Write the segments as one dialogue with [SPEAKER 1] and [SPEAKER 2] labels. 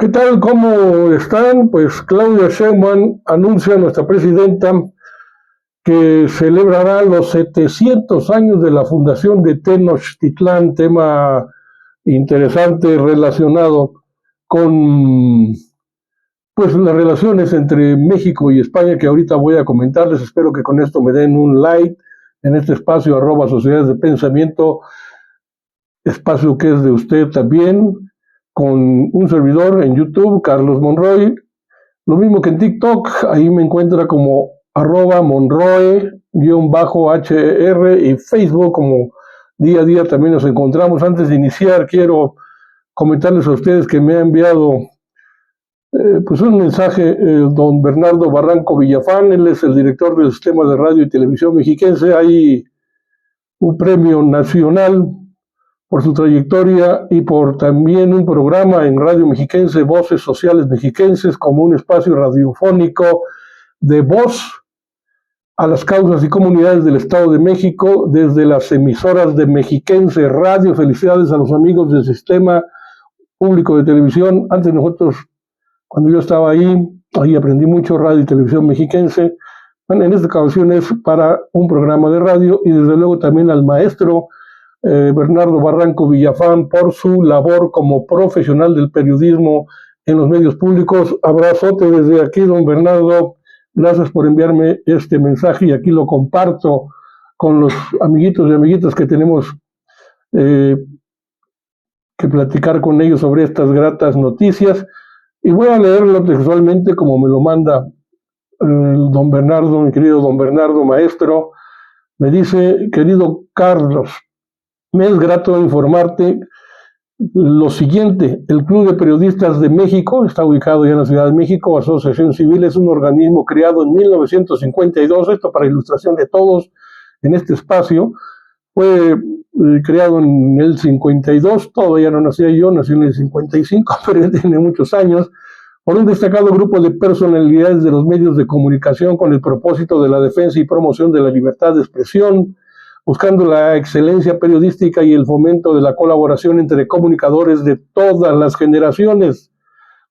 [SPEAKER 1] ¿Qué tal? ¿Cómo están? Pues Claudia Sheinbaum anuncia, nuestra presidenta, que celebrará los 700 años de la fundación de Tenochtitlán, tema interesante relacionado con pues las relaciones entre México y España, que ahorita voy a comentarles. Espero que con esto me den un like en este espacio @sociedades de pensamiento, espacio que es de usted también, con un servidor en YouTube, Carlos Monroy. Lo mismo que en TikTok, ahí me encuentra como @Monroe_HR, y Facebook como día a día también nos encontramos. Antes de iniciar, quiero comentarles a ustedes que me ha enviado pues un mensaje don Bernardo Barranco Villafán. Él es el director del Sistema de Radio y Televisión Mexiquense. Hay un premio nacional por su trayectoria y por también un programa en Radio Mexiquense, Voces Sociales Mexiquenses, como un espacio radiofónico de voz a las causas y comunidades del Estado de México desde las emisoras de Mexiquense Radio. Felicidades a los amigos del Sistema Público de Televisión. Antes nosotros, cuando yo estaba ahí aprendí mucho, Radio y Televisión Mexiquense. Bueno, en esta ocasión es para un programa de radio, y desde luego también al maestro Bernardo Barranco Villafán por su labor como profesional del periodismo en los medios públicos. Abrazote desde aquí, don Bernardo. Gracias por enviarme este mensaje, y aquí lo comparto con los amiguitos y amiguitas que tenemos que platicar con ellos sobre estas gratas noticias. Y voy a leerlo textualmente como me lo manda don Bernardo, mi querido don Bernardo, maestro. Me dice: querido Carlos, me es grato informarte lo siguiente. El Club de Periodistas de México está ubicado ya en la Ciudad de México. Asociación Civil es un organismo creado en 1952, esto para ilustración de todos en este espacio. Fue creado en el 52, todavía no nacía yo, nací en el 55, pero ya tiene muchos años, por un destacado grupo de personalidades de los medios de comunicación con el propósito de la defensa y promoción de la libertad de expresión, buscando la excelencia periodística y el fomento de la colaboración entre comunicadores de todas las generaciones.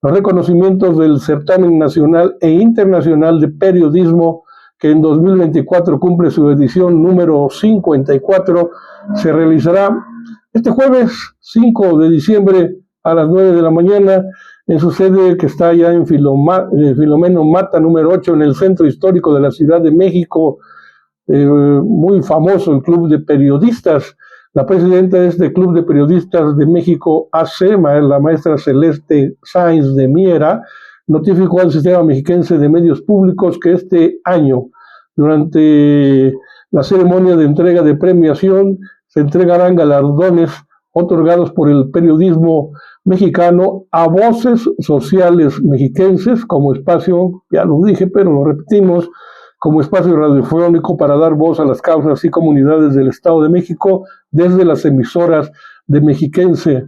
[SPEAKER 1] Los reconocimientos del Certamen Nacional e Internacional de Periodismo, que en 2024 cumple su edición número 54, se realizará este jueves 5 de diciembre a las 9 de la mañana en su sede, que está allá en Filomeno Mata número 8, en el centro histórico de la Ciudad de México. Muy famoso el Club de Periodistas. La presidenta de este Club de Periodistas de México AC, la maestra Celeste Sáenz de Miera, notificó al Sistema Mexiquense de Medios Públicos que este año, durante la ceremonia de entrega de premiación, se entregarán galardones otorgados por el periodismo mexicano a voces sociales mexiquenses, como espacio, ya lo dije, pero lo repetimos, como espacio radiofónico para dar voz a las causas y comunidades del Estado de México desde las emisoras de Mexiquense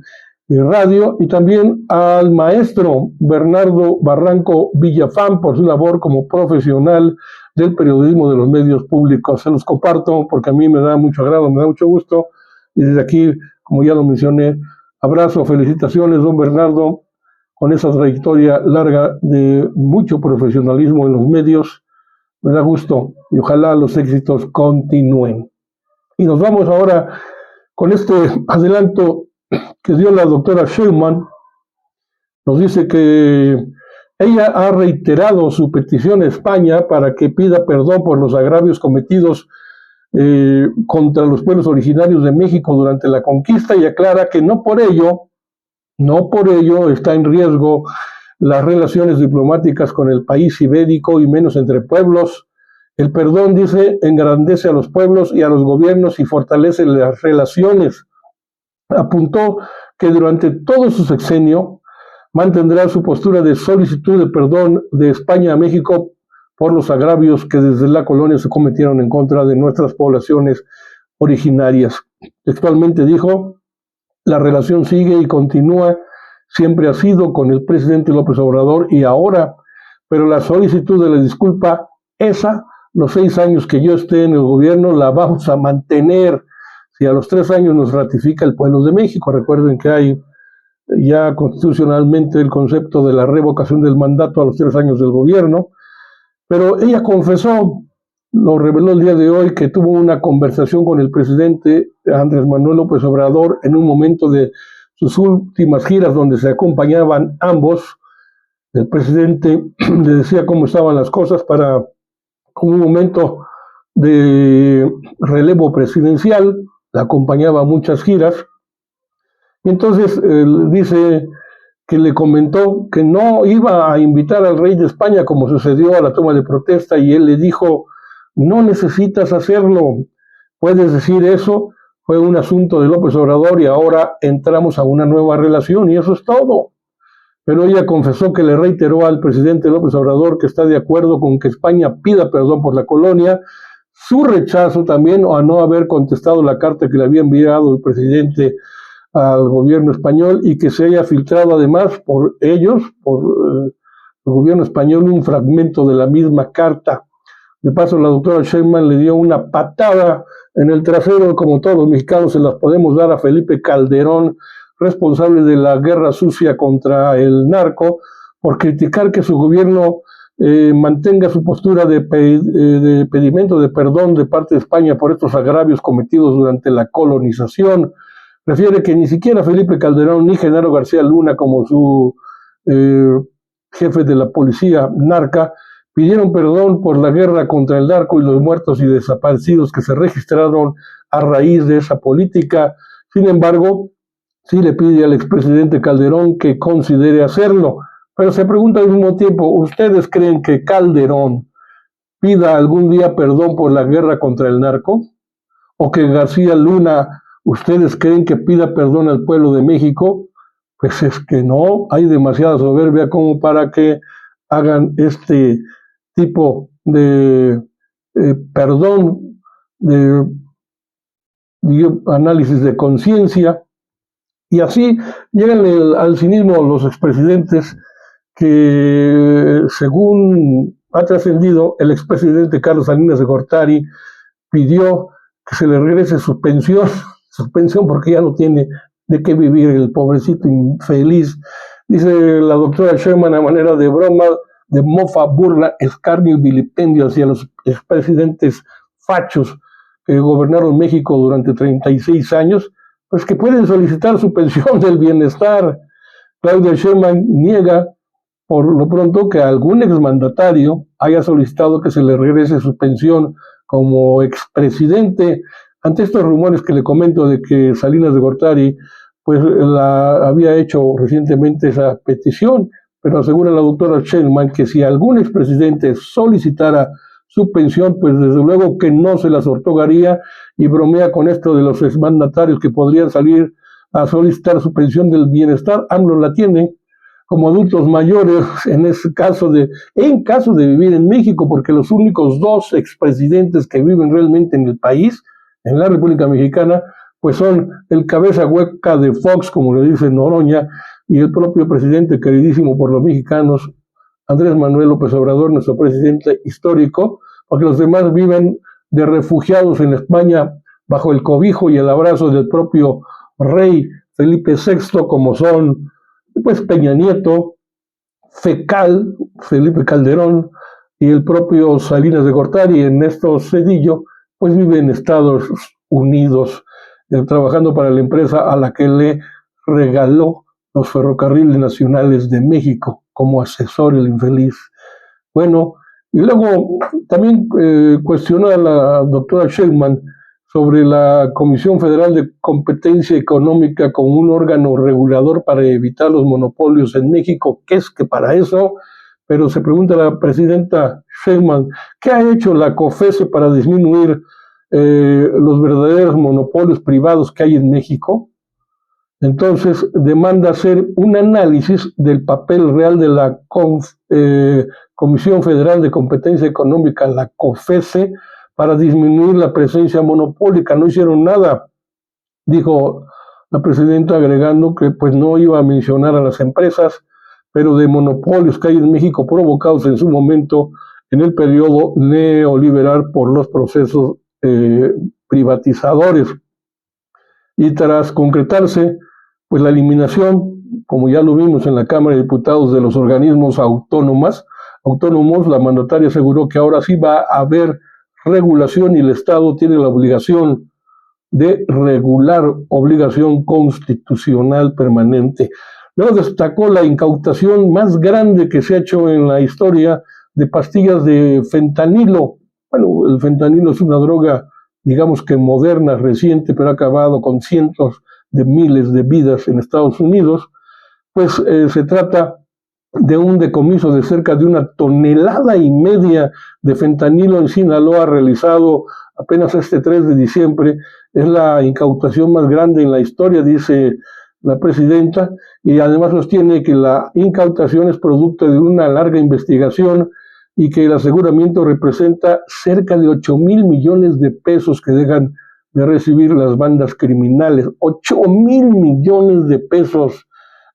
[SPEAKER 1] Radio, y también al maestro Bernardo Barranco Villafán por su labor como profesional del periodismo de los medios públicos. Se los comparto porque a mí me da mucho agrado, me da mucho gusto, y desde aquí, como ya lo mencioné, abrazo, felicitaciones, don Bernardo, con esa trayectoria larga de mucho profesionalismo en los medios. Me da gusto y ojalá los éxitos continúen. Y nos vamos ahora con este adelanto que dio la doctora Sheinbaum. Nos dice que ella ha reiterado su petición a España para que pida perdón por los agravios cometidos contra los pueblos originarios de México durante la conquista, y aclara que no por ello está en riesgo las relaciones diplomáticas con el país ibérico, y menos entre pueblos. El perdón, dice, engrandece a los pueblos y a los gobiernos y fortalece las relaciones. Apuntó que durante todo su sexenio mantendrá su postura de solicitud de perdón de España a México por los agravios que desde la colonia se cometieron en contra de nuestras poblaciones originarias. Textualmente dijo: la relación sigue y continúa, siempre ha sido con el presidente López Obrador y ahora, pero la solicitud de la disculpa, esa, los 6 años que yo esté en el gobierno, la vamos a mantener. Si a los 3 años nos ratifica el pueblo de México, recuerden que hay ya constitucionalmente el concepto de la revocación del mandato a los 3 años del gobierno, pero ella confesó, lo reveló el día de hoy, que tuvo una conversación con el presidente Andrés Manuel López Obrador en un momento de sus últimas giras donde se acompañaban ambos. El presidente le decía cómo estaban las cosas para un momento de relevo presidencial, la acompañaba a muchas giras. Y entonces dice que le comentó que no iba a invitar al rey de España como sucedió a la toma de protesta, y él le dijo: no necesitas hacerlo, puedes decir eso, fue un asunto de López Obrador y ahora entramos a una nueva relación y eso es todo. Pero ella confesó que le reiteró al presidente López Obrador que está de acuerdo con que España pida perdón por la colonia, su rechazo también a no haber contestado la carta que le había enviado el presidente al gobierno español y que se haya filtrado además por ellos, por el gobierno español, un fragmento de la misma carta. De paso, la doctora Sheinbaum le dio una patada en el trasero, como todos los mexicanos se las podemos dar a Felipe Calderón, responsable de la guerra sucia contra el narco, por criticar que su gobierno mantenga su postura de pedimento de perdón de parte de España por estos agravios cometidos durante la colonización. Refiere que ni siquiera Felipe Calderón ni Genaro García Luna, como su jefe de la policía narca, pidieron perdón por la guerra contra el narco y los muertos y desaparecidos que se registraron a raíz de esa política. Sin embargo, sí le pide al expresidente Calderón que considere hacerlo. Pero se pregunta al mismo tiempo, ¿ustedes creen que Calderón pida algún día perdón por la guerra contra el narco? ¿O que García Luna, ustedes creen que pida perdón al pueblo de México? Pues es que no, hay demasiada soberbia como para que hagan este tipo de perdón, de análisis de conciencia. Y así llegan al cinismo los expresidentes que, según ha trascendido, el expresidente Carlos Salinas de Gortari pidió que se le regrese su pensión porque ya no tiene de qué vivir el pobrecito infeliz. Dice la doctora Sheinbaum a manera de broma, de mofa, burla, escarnio y vilipendio hacia los expresidentes fachos que gobernaron México durante 36 años, pues que pueden solicitar su pensión del bienestar. Claudia Sheinbaum niega por lo pronto que algún exmandatario haya solicitado que se le regrese su pensión como expresidente. Ante estos rumores que le comento de que Salinas de Gortari pues había hecho recientemente esa petición, pero asegura la doctora Sheinbaum que si algún expresidente solicitara su pensión, pues desde luego que no se las otorgaría, y bromea con esto de los exmandatarios que podrían salir a solicitar su pensión del bienestar. AMLO la tiene como adultos mayores en caso de vivir en México, porque los únicos 2 expresidentes que viven realmente en el país, en la República Mexicana, pues son el cabeza hueca de Fox, como le dice Noroña, y el propio presidente queridísimo por los mexicanos, Andrés Manuel López Obrador, nuestro presidente histórico, porque los demás viven de refugiados en España bajo el cobijo y el abrazo del propio rey Felipe VI, como son pues Peña Nieto, Fecal, Felipe Calderón y el propio Salinas de Gortari. Ernesto Zedillo pues vive en Estados Unidos, trabajando para la empresa a la que le regaló los ferrocarriles nacionales de México como asesor, el infeliz. Bueno, y luego también cuestionó a la doctora Sheinbaum sobre la Comisión Federal de Competencia Económica como un órgano regulador para evitar los monopolios en México, que es que para eso, pero se pregunta la presidenta Sheinbaum, ¿qué ha hecho la COFESE para disminuir los verdaderos monopolios privados que hay en México? Entonces demanda hacer un análisis del papel real de la Comisión Federal de Competencia Económica, la COFESE, para disminuir la presencia monopólica. No hicieron nada, dijo la presidenta, agregando que pues no iba a mencionar a las empresas, pero de monopolios que hay en México provocados en su momento en el periodo neoliberal por los procesos privatizadores. Y tras concretarse pues la eliminación como ya lo vimos en la Cámara de Diputados, de los organismos autónomos, la mandataria aseguró que ahora sí va a haber regulación y el Estado tiene la obligación de regular, obligación constitucional permanente. Luego destacó la incautación más grande que se ha hecho en la historia de pastillas de fentanilo. Bueno, el fentanilo es una droga, digamos que moderna, reciente, pero ha acabado con cientos de miles de vidas en Estados Unidos. Pues se trata de un decomiso de cerca de 1,5 toneladas de fentanilo en Sinaloa, realizado apenas este 3 de diciembre. Es la incautación más grande en la historia, dice la presidenta, y además sostiene que la incautación es producto de una larga investigación y que el aseguramiento representa cerca de 8,000 millones de pesos que dejan de recibir las bandas criminales. 8,000 millones de pesos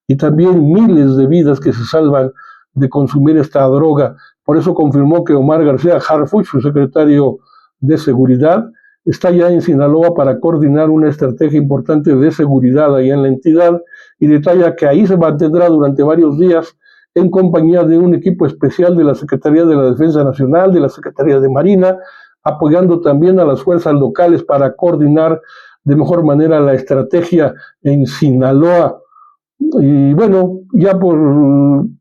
[SPEAKER 1] y también miles de vidas que se salvan de consumir esta droga. Por eso confirmó que Omar García Harfuch, su secretario de Seguridad, está ya en Sinaloa para coordinar una estrategia importante de seguridad allá en la entidad, y detalla que ahí se mantendrá durante varios días en compañía de un equipo especial de la Secretaría de la Defensa Nacional, de la Secretaría de Marina, apoyando también a las fuerzas locales para coordinar de mejor manera la estrategia en Sinaloa. Y bueno, ya por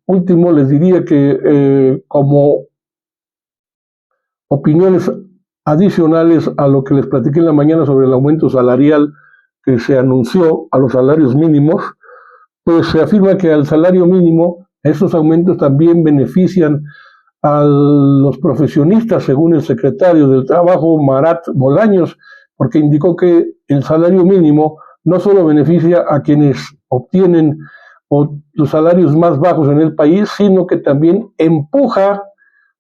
[SPEAKER 1] último les diría que como opiniones adicionales a lo que les platiqué en la mañana sobre el aumento salarial que se anunció a los salarios mínimos, pues se afirma que al salario mínimo estos aumentos también benefician a los profesionistas, según el secretario del Trabajo, Marat Bolaños, porque indicó que el salario mínimo no solo beneficia a quienes obtienen los salarios más bajos en el país, sino que también empuja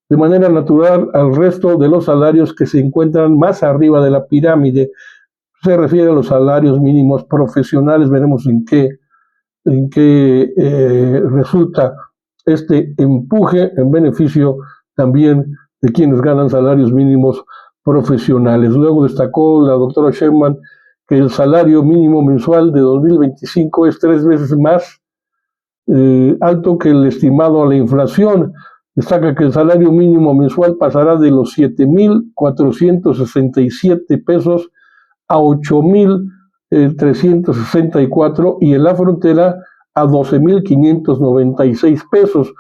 [SPEAKER 1] de manera natural al resto de los salarios que se encuentran más arriba de la pirámide. Se refiere a los salarios mínimos profesionales. Veremos en qué resulta este empuje en beneficio también de quienes ganan salarios mínimos profesionales. Luego destacó la doctora Sheinbaum que el salario mínimo mensual de 2025 es 3 veces más alto que el estimado a la inflación. Destaca que el salario mínimo mensual pasará de los 7,467 pesos a 8,364 y en la frontera a 12,596 pesos.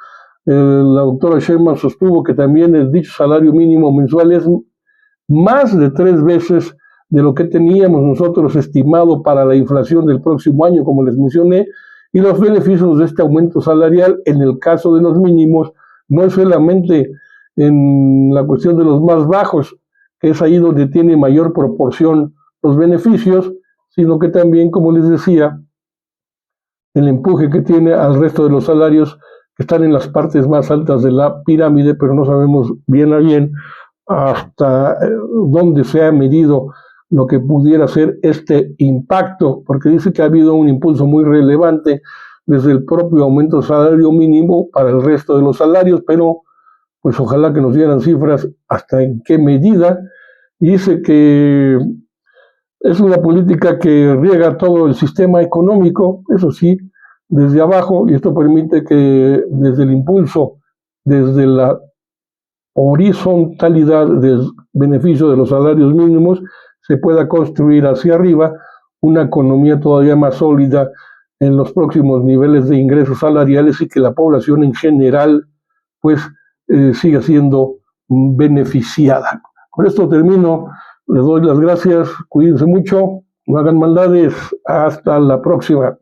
[SPEAKER 1] La doctora Sheinbaum sostuvo que también el dicho salario mínimo mensual es más de 3 veces de lo que teníamos nosotros estimado para la inflación del próximo año, como les mencioné, y los beneficios de este aumento salarial en el caso de los mínimos no es solamente en la cuestión de los más bajos, que es ahí donde tiene mayor proporción los beneficios, sino que también, como les decía, el empuje que tiene al resto de los salarios que están en las partes más altas de la pirámide, pero no sabemos bien a bien hasta dónde se ha medido lo que pudiera ser este impacto, porque dice que ha habido un impulso muy relevante desde el propio aumento del salario mínimo para el resto de los salarios, pero pues ojalá que nos dieran cifras hasta en qué medida. Y dice que es una política que riega todo el sistema económico, eso sí, desde abajo, y esto permite que desde el impulso, desde la horizontalidad del beneficio de los salarios mínimos, se pueda construir hacia arriba una economía todavía más sólida en los próximos niveles de ingresos salariales y que la población en general pues siga siendo beneficiada. Con esto termino, les doy las gracias, cuídense mucho, no hagan maldades, hasta la próxima.